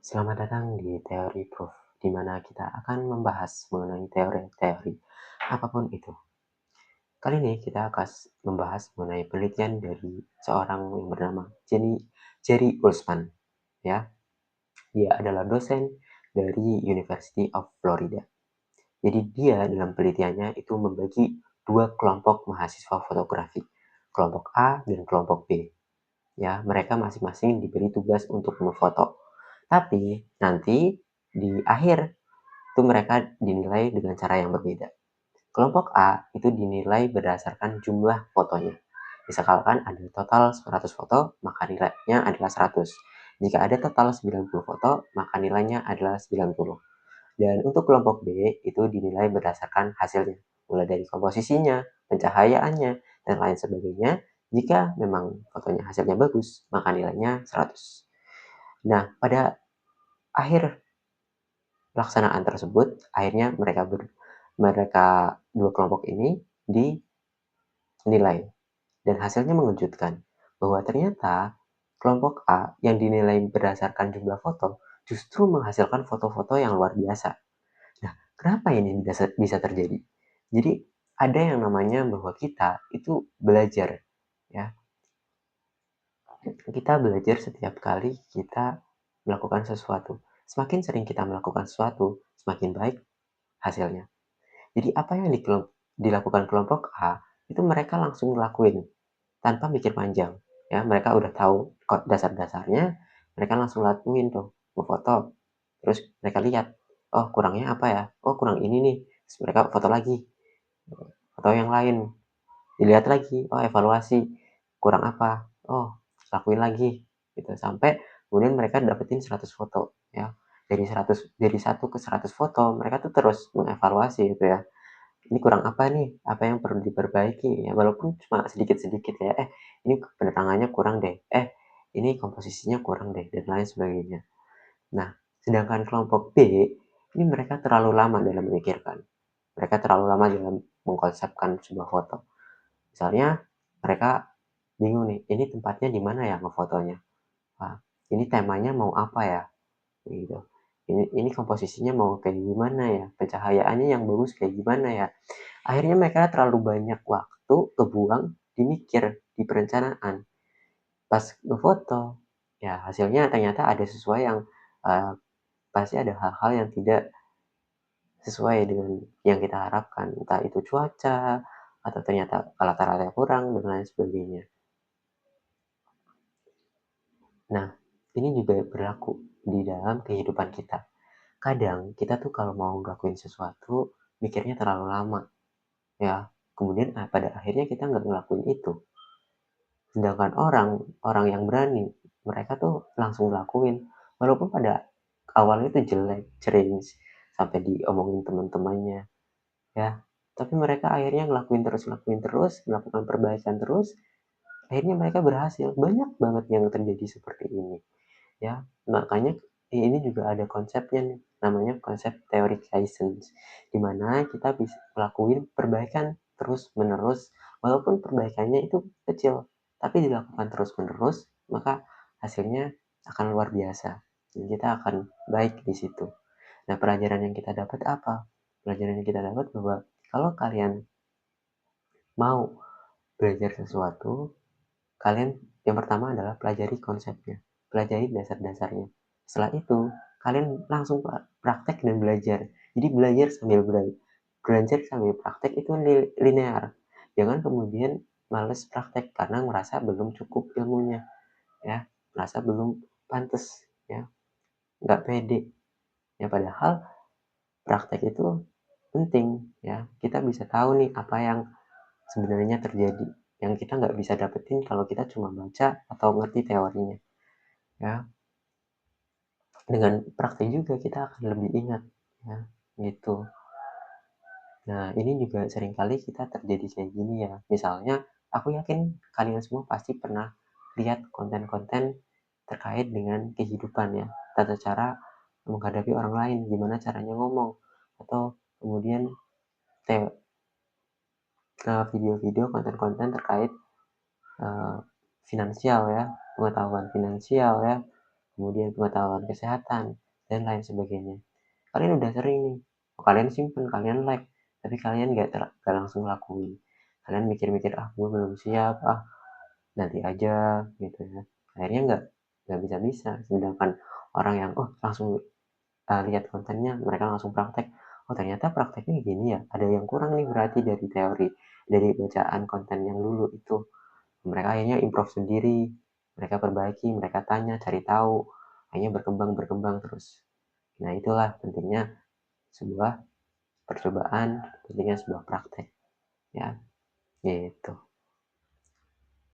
Selamat datang di Teori Proof, di mana kita akan membahas mengenai teori-teori apapun itu. Kali ini kita akan membahas mengenai penelitian dari seorang yang bernama Jerry Ullman. Ya, dia adalah dosen dari University of Florida. Jadi dia dalam penelitiannya itu membagi dua kelompok mahasiswa fotografi, kelompok A dan kelompok B. Ya, mereka masing-masing diberi tugas untuk memfoto. Tapi nanti di akhir itu mereka dinilai dengan cara yang berbeda. Kelompok A itu dinilai berdasarkan jumlah fotonya. Misalkan ada total 100 foto, maka nilainya adalah 100. Jika ada total 90 foto, maka nilainya adalah 90. Dan untuk kelompok B itu dinilai berdasarkan hasilnya, mulai dari komposisinya, pencahayaannya, dan lain sebagainya. Jika memang fotonya hasilnya bagus, maka nilainya 100. Nah, pada akhir pelaksanaan tersebut, akhirnya mereka dua kelompok ini dinilai. Dan hasilnya mengejutkan, bahwa ternyata kelompok A yang dinilai berdasarkan jumlah foto justru menghasilkan foto-foto yang luar biasa. Nah, kenapa ini bisa terjadi? Jadi, ada yang namanya bahwa kita itu belajar, ya. Kita belajar setiap kali kita melakukan sesuatu. Semakin sering kita melakukan sesuatu, semakin baik hasilnya. Jadi apa yang dilakukan kelompok A, itu mereka langsung ngelakuin tanpa mikir panjang. Ya, mereka udah tahu dasar-dasarnya, mereka langsung lakuin tuh, foto. Terus mereka lihat, oh kurangnya apa ya? Oh kurang ini nih. Terus mereka foto lagi, foto yang lain. Dilihat lagi, oh evaluasi, kurang apa? Oh, lakuin lagi. Gitu. Sampai kemudian mereka dapetin 100 foto. Ya. Dari 1 ke 100 foto, mereka tuh terus mengevaluasi gitu ya. Ini kurang apa nih? Apa yang perlu diperbaiki? Ya, walaupun cuma sedikit-sedikit ya. Ini penerangannya kurang deh. Ini komposisinya kurang deh, dan lain sebagainya. Nah, sedangkan kelompok B, ini mereka terlalu lama dalam memikirkan. Mereka terlalu lama dalam mengkonsepkan sebuah foto. Misalnya, mereka bingung nih, ini tempatnya di mana ya ngefotonya? Wah, ini temanya mau apa ya? Gitu. Ini komposisinya mau kayak gimana ya? Pencahayaannya yang bagus kayak gimana ya? Akhirnya mereka terlalu banyak waktu kebuang di mikir, di perencanaan. Pas ngefoto, ya hasilnya ternyata ada sesuai yang pasti ada hal-hal yang tidak sesuai dengan yang kita harapkan. Entah itu cuaca, atau ternyata alat-alatnya kurang, dan lain sebagainya. Nah, ini juga berlaku di dalam kehidupan kita. Kadang kita tuh kalau mau ngelakuin sesuatu, mikirnya terlalu lama. Ya, kemudian pada akhirnya kita nggak ngelakuin itu. Sedangkan orang yang berani, mereka tuh langsung ngelakuin. Walaupun pada awalnya itu jelek, cringe, sampai diomongin teman-temannya, ya. Tapi mereka akhirnya ngelakuin terus, melakukan perbaikan terus, akhirnya mereka berhasil. Banyak banget yang terjadi seperti ini, ya. Makanya ini juga ada konsepnya nih, namanya konsep teori Kaizen, di mana kita bisa melakukan perbaikan terus-menerus, walaupun perbaikannya itu kecil, tapi dilakukan terus-menerus, maka hasilnya akan luar biasa. Dan kita akan baik di situ. Nah, pelajaran yang kita dapat apa? Pelajaran yang kita dapat bahwa kalau kalian mau belajar sesuatu, kalian yang pertama adalah pelajari konsepnya, pelajari dasar-dasarnya. Setelah itu, kalian langsung praktek dan belajar. Jadi belajar sambil belajar sambil praktek itu linear. Jangan kemudian males praktek karena merasa belum cukup ilmunya, ya, merasa belum pantas, ya, nggak pede. Ya padahal praktek itu penting, ya. Kita bisa tahu nih apa yang sebenarnya terjadi, yang kita nggak bisa dapetin kalau kita cuma baca atau ngerti teorinya, ya. Dengan praktek juga kita akan lebih ingat, ya, gitu. Nah, ini juga seringkali kita terjadi kayak gini ya. Misalnya, aku yakin kalian semua pasti pernah lihat konten-konten terkait dengan kehidupan ya, tata cara menghadapi orang lain, gimana caranya ngomong, atau kemudian video-video konten-konten terkait finansial ya, pengetahuan finansial ya, kemudian pengetahuan kesehatan, dan lain sebagainya. Kalian udah sering nih, kalian simpen, kalian like, tapi kalian nggak langsung lakuin. Kalian mikir-mikir, ah gue belum siap, ah nanti aja gitu ya. Akhirnya nggak bisa-bisa. Sedangkan orang yang langsung lihat kontennya, mereka langsung praktek. Oh ternyata prakteknya gini ya. Ada yang kurang nih berarti dari teori, dari bacaan konten yang dulu itu. Mereka akhirnya improve sendiri, mereka perbaiki, mereka tanya, cari tahu, akhirnya berkembang terus. Nah itulah pentingnya sebuah percobaan, pentingnya sebuah praktek ya, gitu.